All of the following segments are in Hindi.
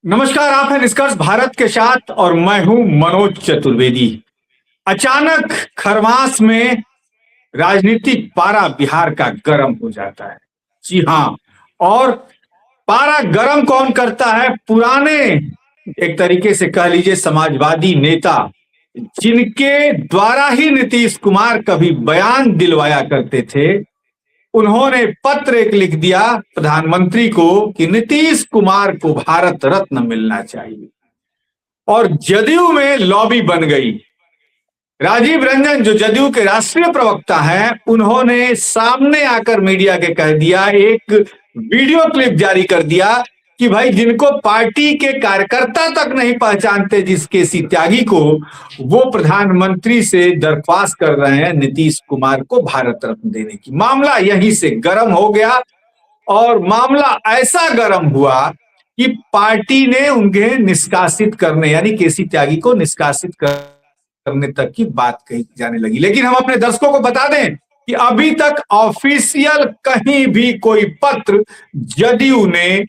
नमस्कार, आप हैं निष्कर्ष भारत के साथ और मैं हूं मनोज चतुर्वेदी। अचानक खरमास में राजनीतिक पारा बिहार का गर्म हो जाता है। जी हाँ, और पारा गर्म कौन करता है? पुराने, एक तरीके से कह लीजिए समाजवादी नेता, जिनके द्वारा ही नीतीश कुमार कभी बयान दिलवाया करते थे, उन्होंने पत्र एक लिख दिया प्रधानमंत्री को कि नीतीश कुमार को भारत रत्न मिलना चाहिए। और जदयू में लॉबी बन गई। राजीव रंजन जो जदयू के राष्ट्रीय प्रवक्ता हैं, उन्होंने सामने आकर मीडिया के कह दिया, एक वीडियो क्लिप जारी कर दिया कि भाई जिनको पार्टी के कार्यकर्ता तक नहीं पहचानते जिस केसी त्यागी को, वो प्रधानमंत्री से दरख्वास्त कर रहे हैं नीतीश कुमार को भारत रत्न देने की। मामला यहीं से गर्म हो गया और मामला ऐसा गर्म हुआ कि पार्टी ने उन्हें निष्कासित करने, यानी केसी त्यागी को निष्कासित करने तक की बात कही जाने लगी। लेकिन हम अपने दर्शकों को बता दें कि अभी तक ऑफिशियल कहीं भी कोई पत्र जदयू ने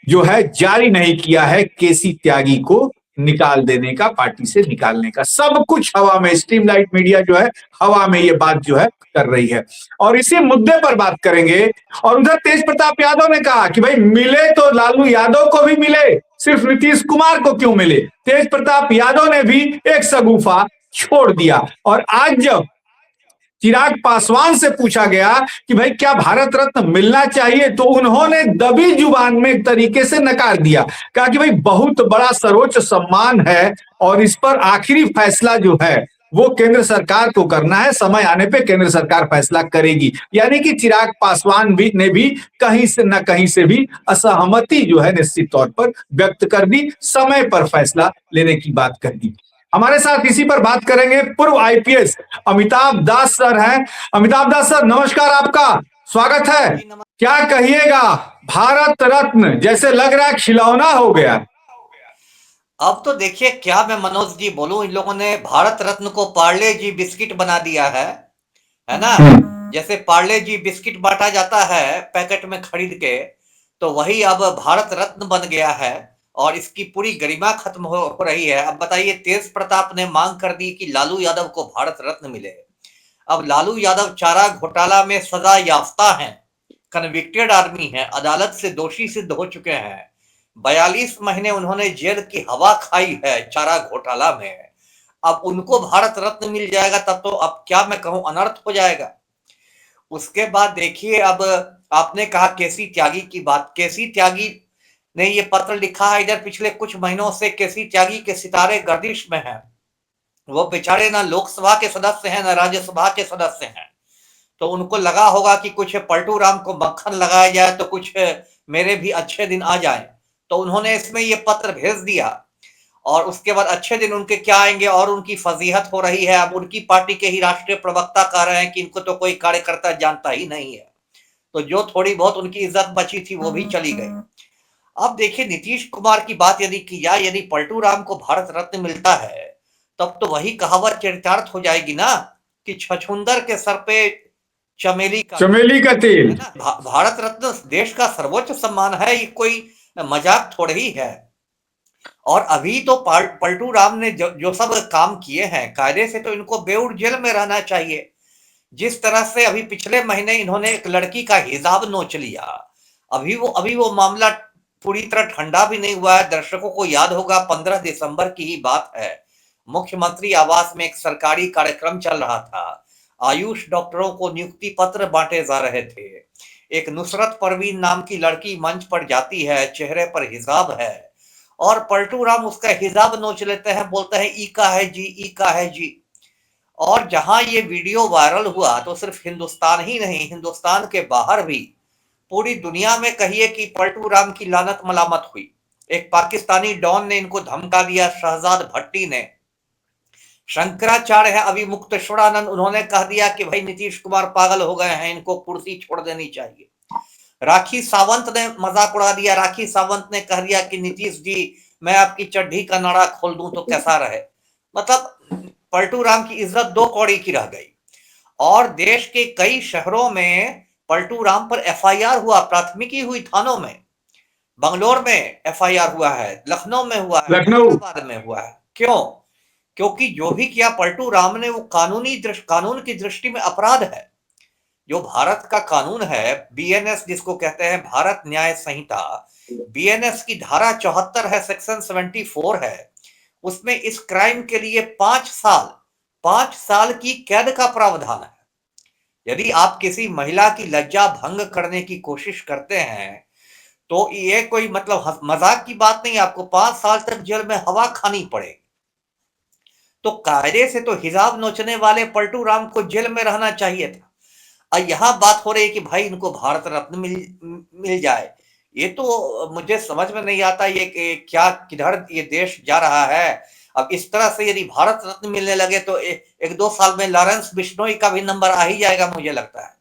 जो है जारी नहीं किया है केसी त्यागी को निकाल देने का, पार्टी से निकालने का। सब कुछ हवा में, स्ट्रीमलाइट मीडिया जो है हवा में ये बात जो है कर रही है और इसी मुद्दे पर बात करेंगे। और उधर तेज प्रताप यादव ने कहा कि भाई मिले तो लालू यादव को भी मिले, सिर्फ नीतीश कुमार को क्यों मिले? तेज प्रताप यादव ने भी एक शगुफा छोड़ दिया। और आज जब चिराग पासवान से पूछा गया कि भाई क्या भारत रत्न मिलना चाहिए, तो उन्होंने दबी जुबान में एक तरीके से नकार दिया। कहा कि भाई बहुत बड़ा सर्वोच्च सम्मान है और इस पर आखिरी फैसला जो है वो केंद्र सरकार को करना है, समय आने पे केंद्र सरकार फैसला करेगी। यानी कि चिराग पासवान ने भी कहीं से न कहीं से भी असहमति जो है निश्चित तौर पर व्यक्त कर दी, समय पर फैसला लेने की बात कर दी। हमारे साथ इसी पर बात करेंगे पूर्व आईपीएस अमिताभ दास सर हैं। अमिताभ दास सर, नमस्कार, आपका स्वागत है। क्या कहिएगा, भारत रत्न जैसे लग रहा है खिलौना हो गया। अब तो देखिए क्या मैं मनोज जी बोलूं, इन लोगों ने भारत रत्न को पार्ले जी बिस्किट बना दिया है ना। जैसे पार्ले जी बिस्किट बांटा जाता है पैकेट में खरीद के, तो वही अब भारत रत्न बन गया है और इसकी पूरी गरिमा खत्म हो रही है। अब बताइए, तेज प्रताप ने मांग कर दी कि लालू यादव को भारत रत्न मिले। अब लालू यादव चारा घोटाला में सजा याफ्ता हैं, कन्विक्टेड आदमी है, अदालत से दोषी सिद्ध हो चुके हैं। 42 महीने उन्होंने जेल की हवा खाई है चारा घोटाला में। अब उनको भारत रत्न मिल जाएगा तब तो अब क्या मैं कहूं, अनर्थ हो जाएगा। उसके बाद देखिए, अब आपने कहा केसी त्यागी की बात। केसी त्यागी ने ये पत्र लिखा है, इधर पिछले कुछ महीनों से केसी त्यागी के सितारे गर्दिश में हैं। वो बेचारे ना लोकसभा के सदस्य हैं ना राज्यसभा के सदस्य हैं, तो उनको लगा होगा कि कुछ पलटू राम को मक्खन लगाया जाए तो कुछ मेरे भी अच्छे दिन आ जाए, तो उन्होंने इसमें ये पत्र भेज दिया। और उसके बाद अच्छे दिन उनके क्या आएंगे, और उनकी फजीहत हो रही है। अब उनकी पार्टी के ही राष्ट्रीय प्रवक्ता कह रहे हैं कि इनको तो कोई कार्यकर्ता जानता ही नहीं है, तो जो थोड़ी बहुत उनकी इज्जत बची थी वो भी चली गई। अब देखिए, नीतीश कुमार की बात यदि की जाए, यदि पलटू राम को भारत रत्न मिलता है तब तो वही कहावत चरितार्थ हो जाएगी ना कि छछूंदर के सर पे चमेली का तेल। भारत रत्न देश का सर्वोच्च सम्मान है, ये कोई मजाक थोड़ा ही है। और अभी तो पलटू राम ने जो सब काम किए हैं, कायदे से तो इनको बेउर जेल में रहना चाहिए। जिस तरह से अभी पिछले महीने इन्होंने एक लड़की का हिजाब नोच लिया, अभी वो मामला पूरी तरह ठंडा भी नहीं हुआ है। दर्शकों को याद होगा, 15 दिसंबर की ही बात है, मुख्यमंत्री आवास में एक सरकारी कार्यक्रम चल रहा था। आयुष डॉक्टरों को नियुक्ति पत्र बांटे जा रहे थे। एक नुसरत परवीन नाम की लड़की मंच पर जाती है, चेहरे पर हिजाब है, और पलटू राम उसका हिजाब नोच लेते हैं, बोलते हैं ई का है जी, ई का है जी। और जहां ये वीडियो वायरल हुआ तो सिर्फ हिंदुस्तान ही नहीं, हिंदुस्तान के बाहर भी पूरी दुनिया में कहिए कि पलटू राम की लानत मलामत हुई। एक पाकिस्तानी डॉन ने इनको धमका दिया, शहजाद भट्टी ने। शंकराचार्य है अभिमुक्तेश्वरानंद, उन्होंने कह दिया कि भाई नीतीश कुमार पागल हो गए हैं, इनको कुर्सी छोड़ देनी चाहिए। राखी सावंत ने मजाक उड़ा दिया, राखी सावंत ने कह दिया कि नीतीश जी मैं आपकी चड्ढी का नाड़ा खोल दूं तो कैसा रहे। मतलब पलटू राम की इज्जत दो कौड़ी की रह गई। और देश के कई शहरों में पलटू राम पर एफआईआर हुआ, प्राथमिकी हुई थानों में। बंगलोर में एफआईआर हुआ है, लखनऊ में हुआ है, लखनऊ। हैदराबाद में हुआ है। क्यों? क्योंकि जो भी किया पलटू राम ने वो कानून की दृष्टि में अपराध है। जो भारत का कानून है, बीएनएस जिसको कहते हैं, भारत न्याय संहिता, बीएनएस की धारा 74 है, सेक्शन 74 है, उसमें इस क्राइम के लिए 5 साल की कैद का प्रावधान है। यदि आप किसी महिला की लज्जा भंग करने की कोशिश करते हैं तो ये कोई मतलब मजाक की बात नहीं, आपको 5 साल तक जेल में हवा खानी पड़ेगी। तो कायदे से तो हिजाब नोचने वाले पलटू राम को जेल में रहना चाहिए था। और यहाँ बात हो रही है कि भाई इनको भारत रत्न मिल जाए। ये तो मुझे समझ में नहीं आता ये कि क्या किधर ये देश जा रहा है। अब इस तरह से यदि भारत रत्न मिलने लगे तो एक दो साल में लॉरेंस बिश्नोई का भी नंबर आ ही जाएगा, मुझे लगता है।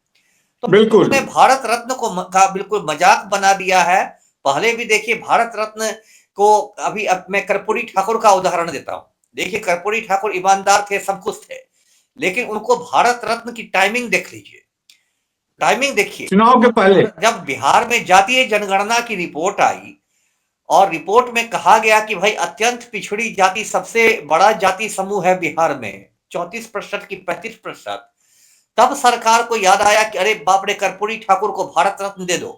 तो बिल्कुल उन्होंने भारत रत्न का बिल्कुल मजाक बना दिया है। पहले भी देखिए भारत रत्न को, अभी अब मैं कर्पूरी ठाकुर का उदाहरण देता हूं। देखिए कर्पूरी ठाकुर ईमानदार थे, सब कुछ थे, लेकिन उनको भारत रत्न की टाइमिंग देख लीजिए, टाइमिंग देखिए। चुनाव के पहले जब बिहार में जातीय जनगणना की रिपोर्ट आई और रिपोर्ट में कहा गया कि भाई अत्यंत पिछड़ी जाति सबसे बड़ा जाति समूह है बिहार में, 34% की 35%, तब सरकार को याद आया कि अरे बाप रे, कर्पूरी ठाकुर को भारत रत्न दे दो।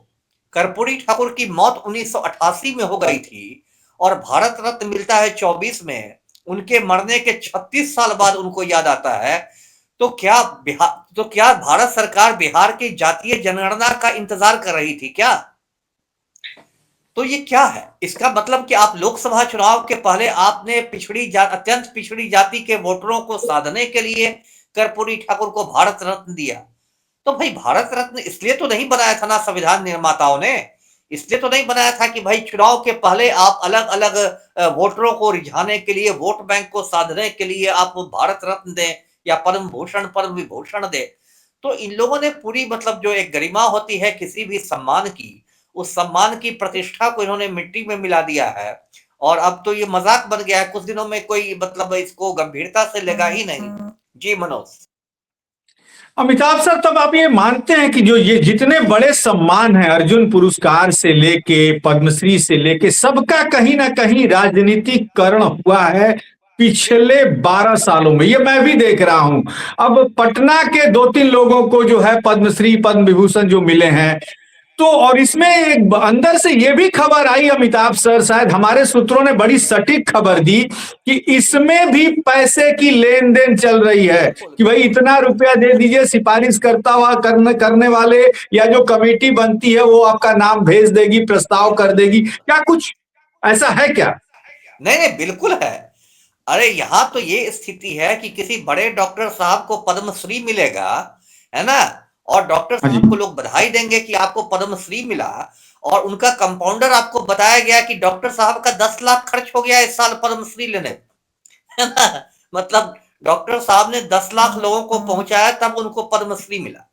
कर्पूरी ठाकुर की मौत 1988 में हो गई थी और भारत रत्न मिलता है 24 में। उनके मरने के 36 साल बाद उनको याद आता है। तो क्या भारत सरकार बिहार की जातीय जनगणना का इंतजार कर रही थी क्या? तो ये क्या है? इसका मतलब कि आप लोकसभा चुनाव के पहले आपने अत्यंत पिछड़ी जाति के वोटरों को साधने के लिए कर्पूरी ठाकुर को भारत रत्न दिया। तो भाई भारत रत्न इसलिए तो नहीं बनाया था ना संविधान निर्माताओं ने, इसलिए तो नहीं बनाया था कि भाई चुनाव के पहले आप अलग अलग वोटरों को रिझाने के लिए, वोट बैंक को साधने के लिए आप भारत रत्न दें या पद्म भूषण, पद्म विभूषण दे। तो इन लोगों ने पूरी मतलब जो एक गरिमा होती है किसी भी सम्मान की, उस सम्मान की प्रतिष्ठा को इन्होंने मिट्टी में मिला दिया है। और अब तो ये मजाक बन गया है, कुछ दिनों में कोई मतलब इसको गंभीरता से लेगा ही नहीं। जी मनोज। अमिताभ सर, तब आप ये मानते हैं कि जो ये जितने बड़े सम्मान हैं, अर्जुन पुरस्कार से लेके पद्मश्री से लेके, सबका कहीं ना कहीं राजनीतिकरण हुआ है पिछले 12 सालों में? ये मैं भी देख रहा हूं। अब पटना के 2-3 लोगों को जो है पद्मश्री पद्म विभूषण जो मिले हैं, तो और इसमें एक अंदर से ये भी खबर आई अमिताभ सर, शायद हमारे सूत्रों ने बड़ी सटीक खबर दी कि इसमें भी पैसे की लेन देन चल रही है कि भाई इतना रुपया दे दीजिए, सिफारिश करता हुआ करने वाले या जो कमेटी बनती है वो आपका नाम भेज देगी, प्रस्ताव कर देगी। क्या कुछ ऐसा है क्या? नहीं नहीं, बिल्कुल है। अरे यहाँ तो ये स्थिति है कि किसी बड़े डॉक्टर साहब को पद्मश्री मिलेगा, है ना, और डॉक्टर हाँ जी। साहब को लोग बधाई देंगे कि आपको पद्मश्री मिला, और उनका कंपाउंडर आपको बताया गया कि डॉक्टर साहब का 10 लाख खर्च हो गया इस साल पद्मश्री लेने, है ना। मतलब डॉक्टर साहब ने 10 लाख लोगों को पहुंचाया तब उनको पद्मश्री मिला।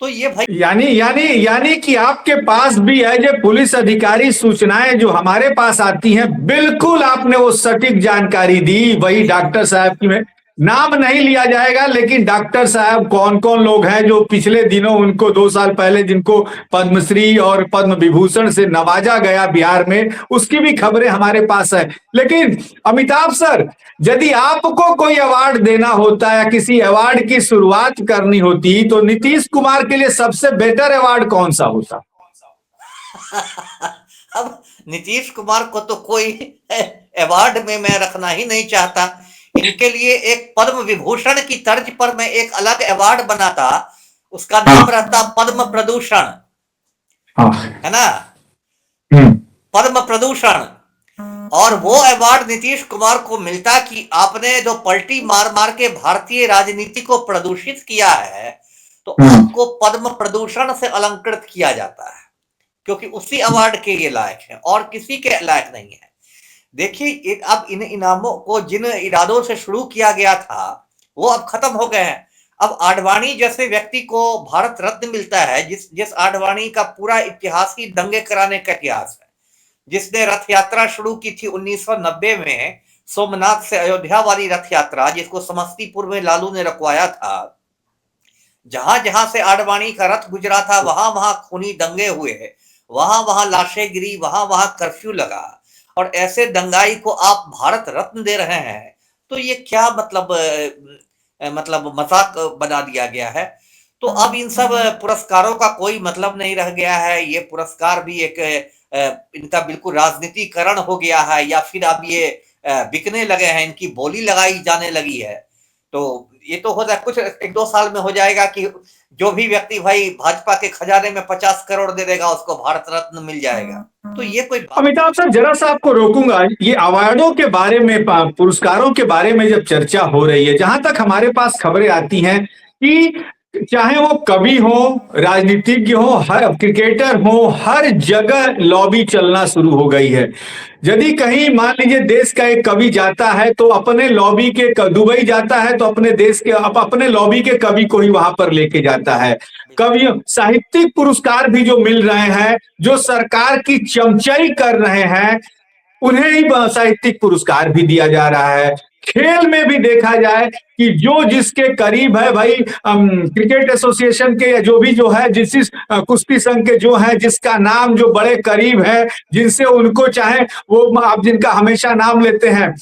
तो ये भाई यानी यानी यानी कि आपके पास भी है जो पुलिस अधिकारी सूचनाएं जो हमारे पास आती हैं, बिल्कुल आपने वो सटीक जानकारी दी। वही डॉक्टर साहब की, में नाम नहीं लिया जाएगा, लेकिन डॉक्टर साहब कौन कौन लोग हैं जो पिछले दिनों उनको 2 साल पहले जिनको पद्मश्री और पद्म विभूषण से नवाजा गया बिहार में, उसकी भी खबरें हमारे पास है। लेकिन अमिताभ सर, यदि आपको कोई अवार्ड देना होता या किसी अवार्ड की शुरुआत करनी होती तो नीतीश कुमार के लिए सबसे बेटर अवार्ड कौन सा होता? अब नीतीश कुमार को तो कोई अवार्ड में मैं रखना ही नहीं चाहता। इनके लिए एक पद्म विभूषण की तर्ज पर मैं एक अलग अवार्ड बनाता, उसका नाम रहता पद्म प्रदूषण, है ना, पद्म प्रदूषण। और वो अवार्ड नीतीश कुमार को मिलता कि आपने जो पलटी मार मार के भारतीय राजनीति को प्रदूषित किया है, तो आपको पद्म प्रदूषण से अलंकृत किया जाता है, क्योंकि उसी अवार्ड के ये लायक हैं और किसी के लायक नहीं है। देखिए अब इन इनामों को जिन इरादों से शुरू किया गया था वो अब खत्म हो गए हैं। अब आडवाणी जैसे व्यक्ति को भारत रत्न मिलता है, जिस आडवाणी का पूरा इतिहास ही दंगे कराने का इतिहास है, जिसने रथ यात्रा शुरू की थी 1990 में, सोमनाथ से अयोध्या वाली रथ यात्रा, जिसको समस्तीपुर में लालू ने रखवाया था। जहां जहां से आडवाणी का रथ गुजरा था वहां वहां खूनी दंगे हुए, वहां वहां लाशें गिरी, वहां वहां कर्फ्यू लगा, और ऐसे दंगाई को आप भारत रत्न दे रहे हैं, तो ये क्या मतलब मतलब मजाक बना दिया गया है। तो अब इन सब पुरस्कारों का कोई मतलब नहीं रह गया है। ये पुरस्कार भी एक इनका बिल्कुल राजनीतिकरण हो गया है, या फिर अब ये बिकने लगे हैं, इनकी बोली लगाई जाने लगी है। तो ये तो हो जाए कुछ 1-2 साल में हो जाएगा कि जो भी व्यक्ति भाई भाजपा के खजाने में 50 करोड़ दे देगा, उसको भारत रत्न मिल जाएगा। तो ये कोई बात अमिताभ सर, जरा सा आपको रोकूंगा। ये अवार्डों के बारे में, पुरस्कारों के बारे में जब चर्चा हो रही है, जहां तक हमारे पास खबरें आती हैं कि चाहे वो कवि हो, राजनीतिज्ञ हो, हर क्रिकेटर हो, हर जगह लॉबी चलना शुरू हो गई है। यदि कहीं मान लीजिए देश का एक कवि जाता है तो अपने लॉबी के, दुबई जाता है तो अपने देश के, अपने लॉबी के कवि को ही वहां पर लेके जाता है। कवियों, साहित्यिक पुरस्कार भी जो मिल रहे हैं, जो सरकार की चमचाई कर रहे हैं, उन्हें ही साहित्यिक पुरस्कार भी दिया जा रहा है। खेल में भी देखा जाए कि जो जिसके करीब है भाई, क्रिकेट एसोसिएशन के या जो भी जो है, जिस कुश्ती संघ के जो है, जिसका नाम जो बड़े करीब है, जिनसे उनको चाहे वो आप जिनका हमेशा नाम लेते हैं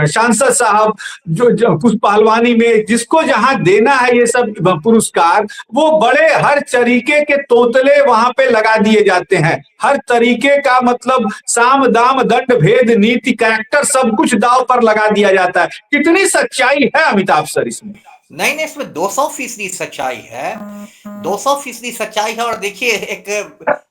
सांसद साहब, जो कुछ पहलवानी में जिसको जहां देना है ये सब पुरस्कार, वो बड़े हर तरीके के तोतले वहां पे लगा दिए जाते हैं। हर तरीके का मतलब साम दाम दंड भेद नीति कैरेक्टर सब कुछ दाव पर लगा दिया जाता है। कितनी सच्चाई है अमिताभ सर इसमें? नहीं नहीं, इसमें 200% सच्चाई है। 200% सच्चाई है। और देखिए, एक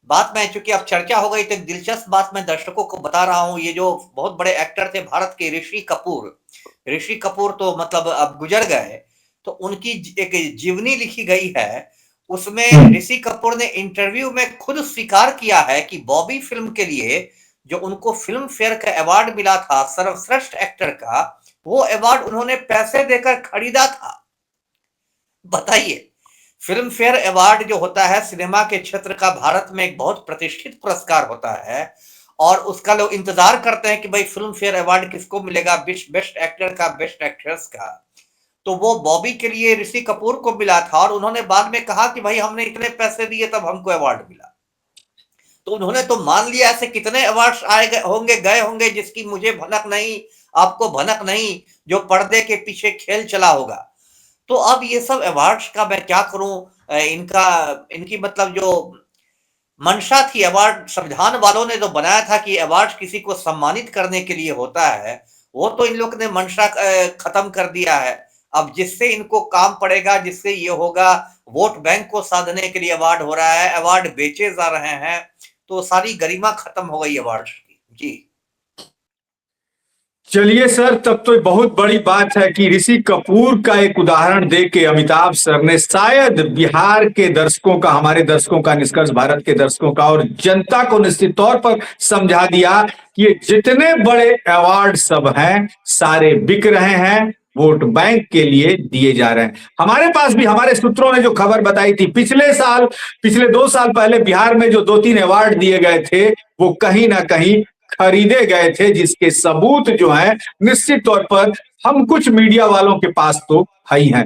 बात मैं, चूंकि अब चर्चा हो गई तो एक दिलचस्प बात मैं दर्शकों को बता रहा हूं। ये जो बहुत बड़े एक्टर थे भारत के, ऋषि कपूर तो मतलब अब गुजर गए, तो उनकी एक जीवनी लिखी गई है। उसमें ऋषि कपूर ने इंटरव्यू में खुद स्वीकार किया है कि बॉबी फिल्म के लिए जो उनको फिल्म फेयर का अवार्ड मिला था सर्वश्रेष्ठ एक्टर का, वो अवार्ड उन्होंने पैसे देकर खरीदा था। बताइए, फिल्म फेयर अवार्ड जो होता है सिनेमा के क्षेत्र का भारत में एक बहुत प्रतिष्ठित पुरस्कार होता है, और उसका लोग इंतजार करते हैं कि भाई फिल्म फेयर अवार्ड किसको मिलेगा, बेस्ट एक्टर का, बेस्ट एक्ट्रेस का। तो वो बॉबी के लिए ऋषि कपूर को मिला था, और उन्होंने बाद में कहा कि भाई हमने इतने पैसे दिए तब हमको अवार्ड मिला। तो उन्होंने तो मान लिया ऐसे कितने अवार्ड्स आए होंगे, गए होंगे, जिसकी मुझे भनक नहीं, आपको भनक नहीं, जो पर्दे के पीछे खेल चला होगा। तो अब ये सब अवार्ड्स का मैं क्या करूं, इनकी मतलब जो मंशा थी, अवार्ड संविधान वालों ने जो बनाया था कि अवार्ड किसी को सम्मानित करने के लिए होता है, वो तो इन लोग ने मंशा खत्म कर दिया है। अब जिससे इनको काम पड़ेगा, जिससे ये होगा, वोट बैंक को साधने के लिए अवार्ड हो रहा है, अवार्ड बेचे जा रहे हैं, तो सारी गरिमा खत्म हो गई अवार्ड की। जी चलिए सर, तब तो बहुत बड़ी बात है कि ऋषि कपूर का एक उदाहरण दे के अमिताभ सर ने शायद बिहार के दर्शकों का, हमारे दर्शकों का, निष्कर्ष भारत के दर्शकों का और जनता को निश्चित तौर पर समझा दिया कि ये जितने बड़े अवार्ड सब हैं सारे बिक रहे हैं, वोट बैंक के लिए दिए जा रहे हैं। हमारे पास भी हमारे सूत्रों ने जो खबर बताई थी, पिछले 2 साल पहले बिहार में जो 2-3 अवार्ड दिए गए थे, वो कहीं ना कहीं खरीदे गए थे, जिसके सबूत जो है निश्चित तौर पर हम कुछ मीडिया वालों के पास तो है ही हैं।